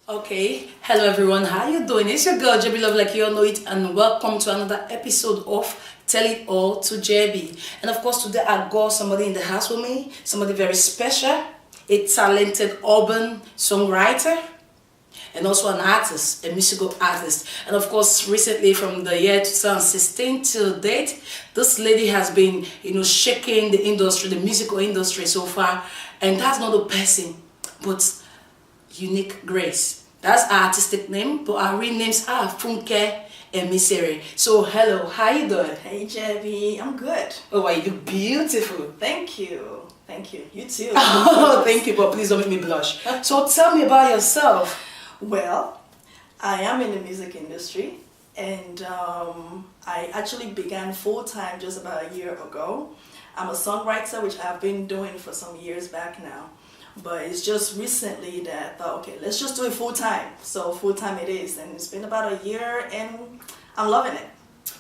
Okay, hello everyone, how you doing? It's your girl Jebi Love, like you all know it, and welcome to another episode of Tell It All to Jebi. And of course today I got somebody in the house with me, somebody very special, a talented urban songwriter and also an artist, a musical artist. And of course recently from the year 2016 till date, this lady has been, shaking the industry, the musical industry so far, and that's not a person but Uniek Grace. That's our artistic name, but our real names are Funke and Misere. So hello, how you doing? Hey Jebi, I'm good. Oh, wow, you look beautiful. Thank you. Thank you. You too. Oh, thank you, but please don't make me blush. So tell me about yourself. Well, I am in the music industry, and I actually began full-time just about a year ago. I'm a songwriter, which I've been doing for some years back now. But it's just recently that I thought, okay, let's just do it full-time. So full-time it is, and it's been about a year, and I'm loving it.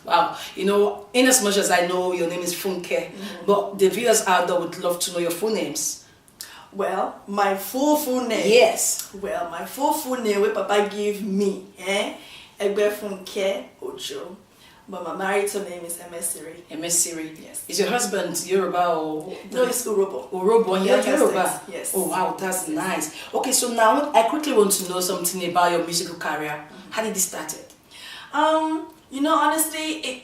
Wow, in as much as I know your name is Funke, but the viewers out there would love to know your full names. Well, my full name. Yes. Well, my full name, what Papa give me, Egbe Funke Ojo. But my marital name is Emesiri. Emesiri. Yes. Is your husband Yoruba or? No, it's Urobo. Urobo, yeah, Yoruba. Yes. Oh wow, that's nice. Okay, so now I quickly want to know something about your musical career. How did it start? Honestly,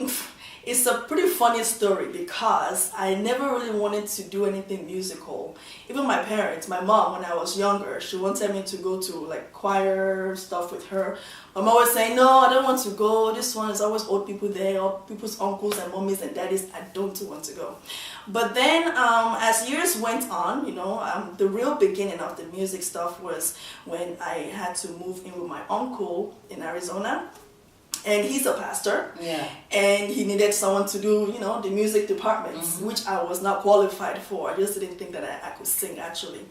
it's a pretty funny story because I never really wanted to do anything musical. Even my parents, my mom, when I was younger, she wanted me to go to like choir stuff with her. My mom was saying, no, I don't want to go. This one is always old people there, or people's uncles and mummies and daddies. I don't want to go. But then as years went on, the real beginning of the music stuff was when I had to move in with my uncle in Arizona. And he's a pastor, and he needed someone to do, the music department, which I was not qualified for. I just didn't think that I could sing, actually.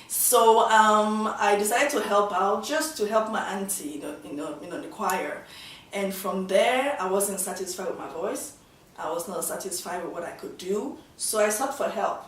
So I decided to help out, just to help my auntie, the choir. And from there, I wasn't satisfied with my voice. I was not satisfied with what I could do, so I sought for help.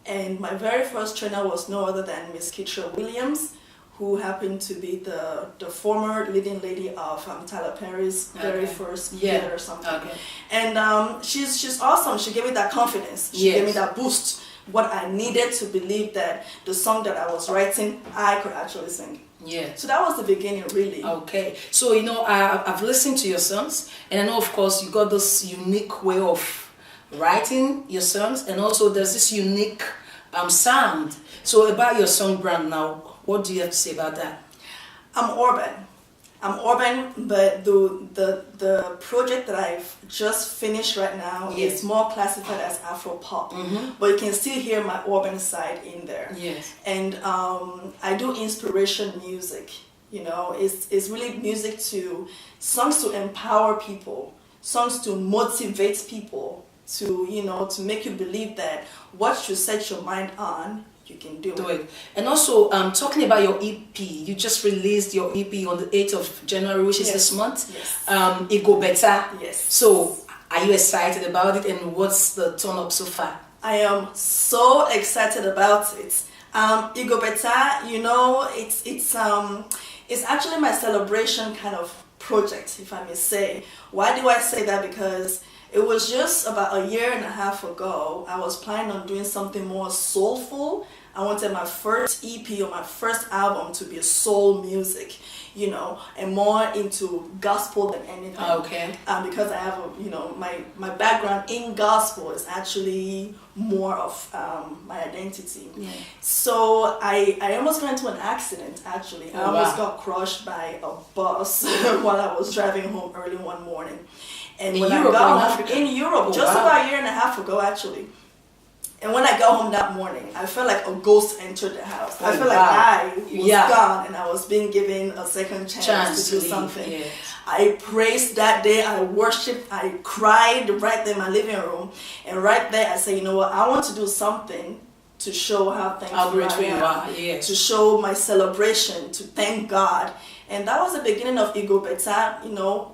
And my very first trainer was no other than Miss Keisha Williams, who happened to be the former leading lady of Tyler Perry's very first hit or something. Okay. And she's awesome. She gave me that confidence. She gave me that boost. What I needed to believe that the song that I was writing, I could actually sing. Yeah. So that was the beginning, really. Okay. So, I've listened to your songs, and I know, of course, you got this unique way of writing your songs, and also there's this unique sound. So about your song brand now, what do you have to say about that? I'm urban, but the project that I've just finished right now is more classified as Afro pop. But you can still hear my urban side in there. Yes. And I do inspiration music. It's really music songs to empower people, songs to motivate people, to make you believe that what you set your mind on, you can do it. And also, talking about your EP, you just released your EP on the 8th of January, which is this month. Yes. It Go Better. Yes. So, are you excited about it, and what's the turn up so far? I am so excited about it. It Go Better, it's actually my celebration kind of project, if I may say. Why do I say that? Because it was just about a year and a half ago, I was planning on doing something more soulful. I wanted my first EP or my first album to be a soul music, and more into gospel than anything. Okay. Because I have, my background in gospel is actually more of my identity. Yeah. So I almost got into an accident, actually. I almost got crushed by a bus while I was driving home early one morning. And when I got home in Europe, about a year and a half ago, actually. And when I got home that morning, I felt like a ghost entered the house. I felt like I was gone, and I was being given a second chance to do something. Yes. I praised that day, I worshiped, I cried right there in my living room. And right there, I said, you know what, I want to do something to show how thankful I am, to show my celebration, to thank God. And that was the beginning of It Go Better,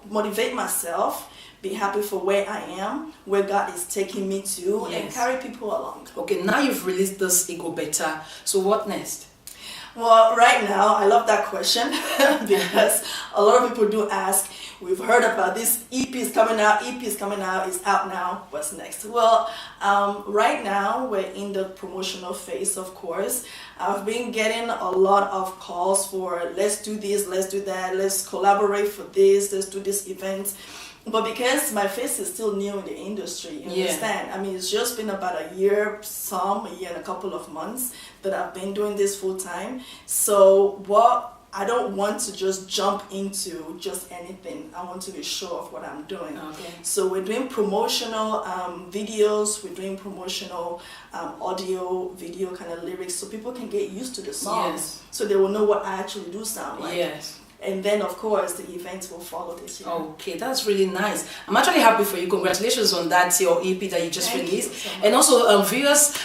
motivate myself, be happy for where I am, where God is taking me to, and carry people along. Okay, now you've released this It Go Better. So what next? Well, right now, I love that question because a lot of people do ask, we've heard about this EP is coming out, it's out now, what's next? Well, right now, we're in the promotional phase, of course. I've been getting a lot of calls for let's do this, let's do that, let's collaborate for this, let's do this event. But because my face is still new in the industry, you understand? I mean, it's just been about a year and a couple of months that I've been doing this full time. So I don't want to just jump into just anything. I want to be sure of what I'm doing. Okay. So we're doing promotional videos, we're doing promotional audio, video kind of lyrics, so people can get used to the songs, so they will know what I actually do sound like. Yes. And then, of course, the events will follow this year. Okay, that's really nice. I'm actually happy for you. Congratulations on that, your EP that you just released. So and also, viewers,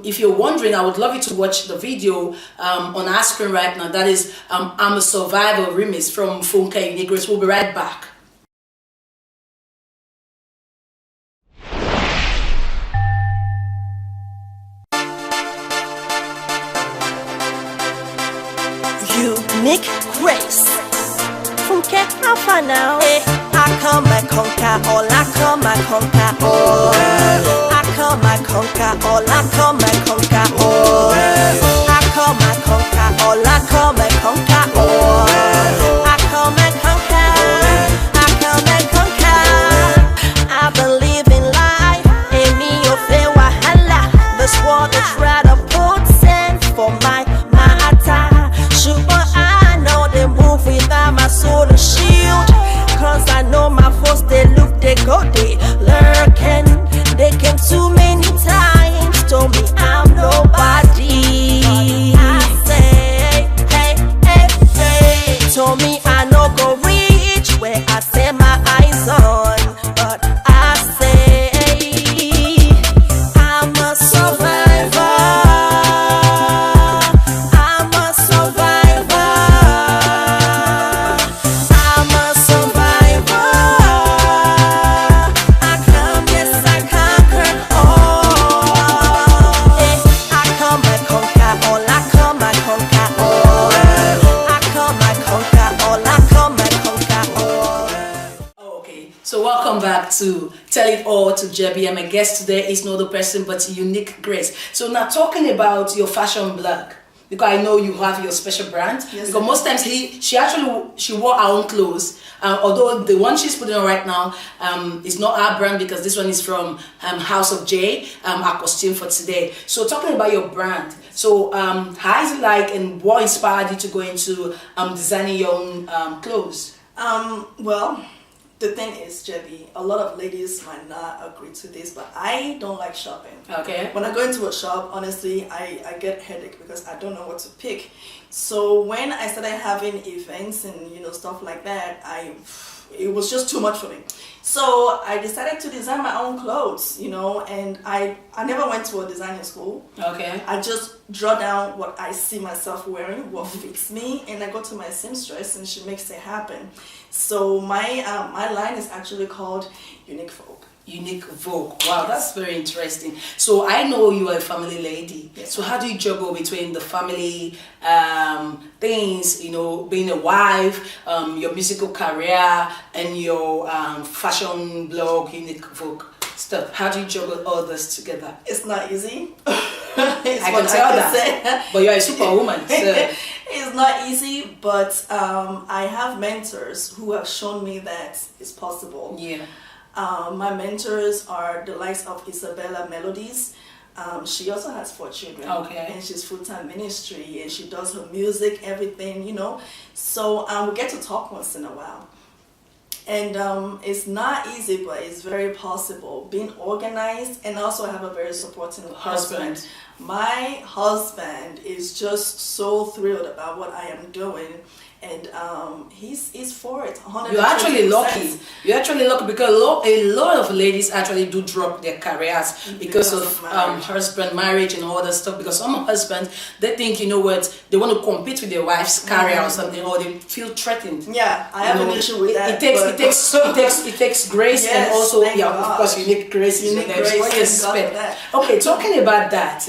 if you're wondering, I would love you to watch the video on our screen right now. That is I'm a Survivor remix from Funke Uniek. We'll be right back. Uniek Grace from Cat Alpha now. I come and conquer all, I come and conquer all. I come and conquer all, I come and conquer all. I come and conquer all, I come and conquer all. I come and conquer, I come and conquer. I believe in life, in me your fair wahala. This world is try to put sense for my attack. I know they move without my soul to shield. Cause I know my foes, they look, they go, they lurking. They came too many times, told me I'm nobody. I say, hey, told me I no go reach where I set my eyes on. But I say, I'm a survivor. So welcome back to Tell It All to Jebi, and my guest today is no other person but Uniek Grace. So now talking about your fashion blog, because I know you have your special brand. Yes, because most times she wore her own clothes. Although the one she's putting on right now is not our brand, because this one is from House of J, our costume for today. So talking about your brand, so how is it like, and what inspired you to go into designing your own clothes? Well, the thing is, Jebi, a lot of ladies might not agree to this, but I don't like shopping. Okay. When I go into a shop, honestly, I get headache because I don't know what to pick. So when I started having events and stuff like that, it was just too much for me. So I decided to design my own clothes, and I never went to a designing school. Okay. I just draw down what I see myself wearing, what fits me, and I go to my seamstress and she makes it happen. So my line is actually called Uniek Folk. Uniek Folk. Wow, that's very interesting. So I know you are a family lady. Yes. So how do you juggle between the family things, being a wife, your musical career, and your fashion blog, Uniek Folk stuff? How do you juggle all this together? It's not easy. I can tell that. But you're a superwoman. So. It's not easy, but I have mentors who have shown me that it's possible. Yeah. My mentors are the likes of Isabella Melodies. She also has 4 children. Okay. And she's full-time ministry, and she does her music, everything, So we get to talk once in a while. And it's not easy, but it's very possible. Being organized, and also I have a very supporting husband. My husband is just so thrilled about what I am doing, and he's for it. 120%. You're actually lucky. You're actually lucky because a lot of ladies actually do drop their careers because of husband marriage and all that stuff. Because some husbands, they think, you know what, they want to compete with their wife's career or something, or they feel threatened. Yeah, I have an issue with that. It takes grace, yes, and also of course Uniek grace is Uniek there. grace, What you expect? Okay, talking about that,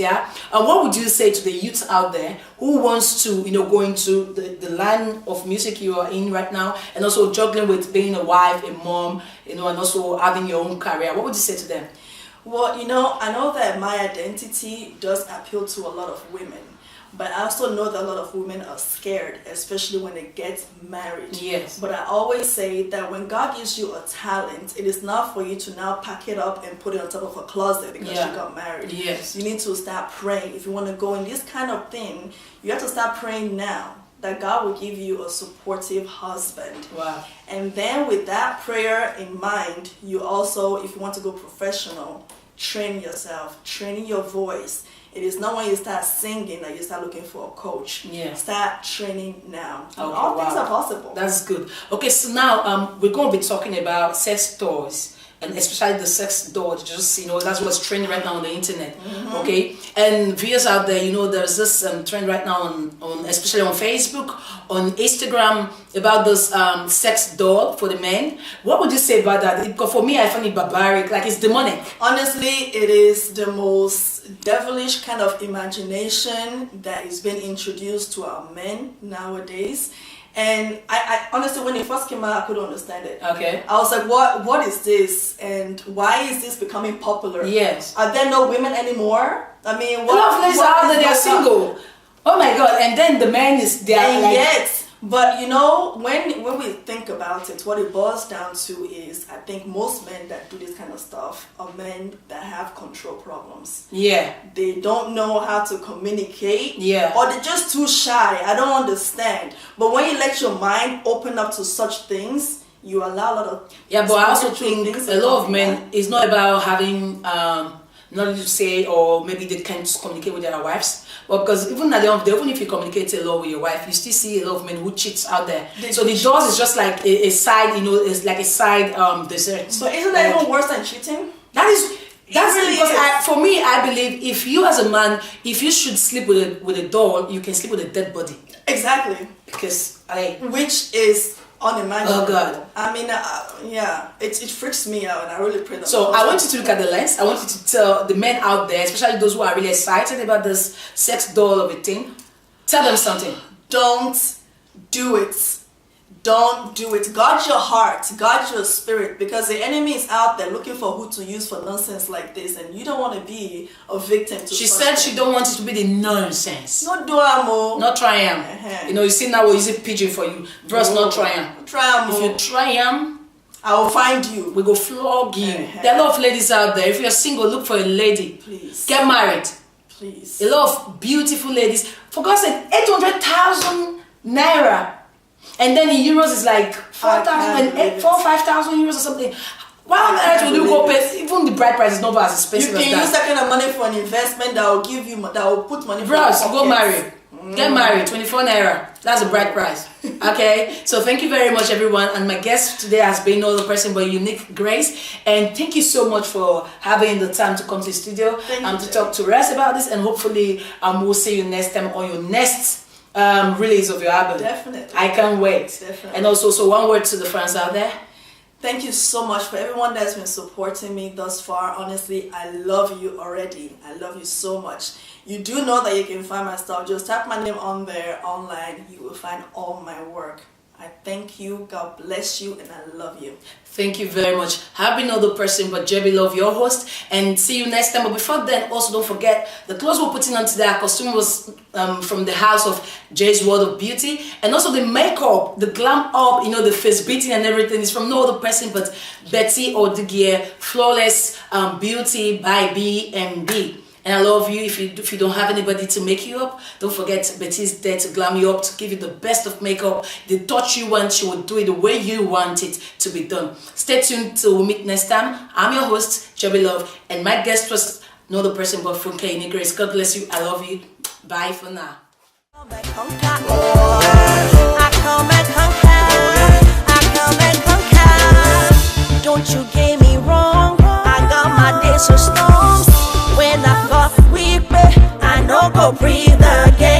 what would you say to the youth out there who wants to, go into the line of music you are in right now, and also juggling with being a wife, a mom, and also having your own career? What would you say to them? Well, I know that my identity does appeal to a lot of women, but I also know that a lot of women are scared, especially when they get married. Yes. But I always say that when God gives you a talent, it is not for you to now pack it up and put it on top of a closet because you got married. Yes. You need to start praying. If you want to go in this kind of thing, you have to start praying now that God will give you a supportive husband. Wow. And then with that prayer in mind, you also, if you want to go professional, train yourself, training your voice. It is not when you start singing that you start looking for a coach. Yeah. Start training now. Okay, all things are possible. That's good. Okay, so now we're going to be talking about sex toys, and especially the sex doll. Just that's what's trending right now on the internet. Okay, and viewers out there, there's this trend right now on especially on Facebook, on Instagram, about this sex doll for the men. What would you say about that? Because for me, I find it barbaric, like it's demonic. Honestly, it is the most devilish kind of imagination that is being introduced to our men nowadays. And I honestly, when it first came out, I couldn't understand it. Okay. I was like, what is this? And why is this becoming popular? Yes. Are there no women anymore? I mean, A lot of ladies out there, they are single. Oh my God. And then the man is there. And yet, but when we think about it, what it boils down to is, I think most men that do this kind of stuff are men that have control problems. Yeah. They don't know how to communicate. Yeah. Or they're just too shy. I don't understand. But when you let your mind open up to such things, you allow a lot of... Yeah, but I also think a lot of men, it's not about having nothing to say, or maybe they can't communicate with their wives. Well, because even at the end of the day, even if you communicate a lot with your wife, you still see a lot of men who cheats out there. So the doors is just like a side, it's like a side dessert. But isn't that even worse than cheating? That's really because for me, I believe if you as a man, if you should sleep with a doll, you can sleep with a dead body. Exactly. Because which is unimaginable. Oh God. I mean, it freaks me out, and I really pray that. So I want you to look at the lens. I want you to tell the men out there, especially those who are really excited about this sex doll of a thing, tell them something. Don't do it. Don't do it. Guard your heart, guard your spirit, because the enemy is out there looking for who to use for nonsense like this, and you don't want to be a victim to. She said she don't want it to be the nonsense. No drama. Not try am. You see now we're using pigeon for you. Bros, not try am. If you try am, I will find you. We go flog you. There are a lot of ladies out there. If you're single, look for a lady. Please. Get married. Please. A lot of beautiful ladies. For God's sake, 800,000 naira. And then in euros it's like 4,000, 5,000 euros or something. Why on earth would you go pay? Even the bride price is not as expensive as that. You can use that kind of money for an investment that will give you, that will put money. Bros, go marry. Get married, 24 naira. That's the bride price. Okay, so thank you very much, everyone. And my guest today has been no other person but Uniek Grace. And thank you so much for having the time to come to the studio to talk to us about this. And hopefully, we'll see you next time on your next release of your album. Definitely. I can't wait. Definitely. And also, so one word to the fans out there. Thank you so much for everyone that's been supporting me thus far. Honestly, I love you already. I love you so much. You do know that you can find my stuff. Just tap my name on there online. You will find all my work. I thank you. God bless you, and I love you. Thank you very much. I've been no other person but Jebi Love, your host, and see you next time. But before then, also don't forget the clothes we're putting on today. Our costume was from the house of Jay's World of Beauty, and also the makeup, the glam up, the face beating and everything is from no other person but Betty Odugie, Flawless Beauty by B&B. And I love you. If you don't have anybody to make you up, don't forget Betty's there to glam you up, to give you the best of makeup. The touch you want, she will do it the way you want it to be done. Stay tuned till we meet next time. I'm your host, Jebi Love, and my guest was no other person but Funke Uniek Grace. God bless you. I love you. Bye for now. come and conquer. I come and conquer. Don't you get me wrong, I got my days of storms. When I fall weak, I no go breathe again.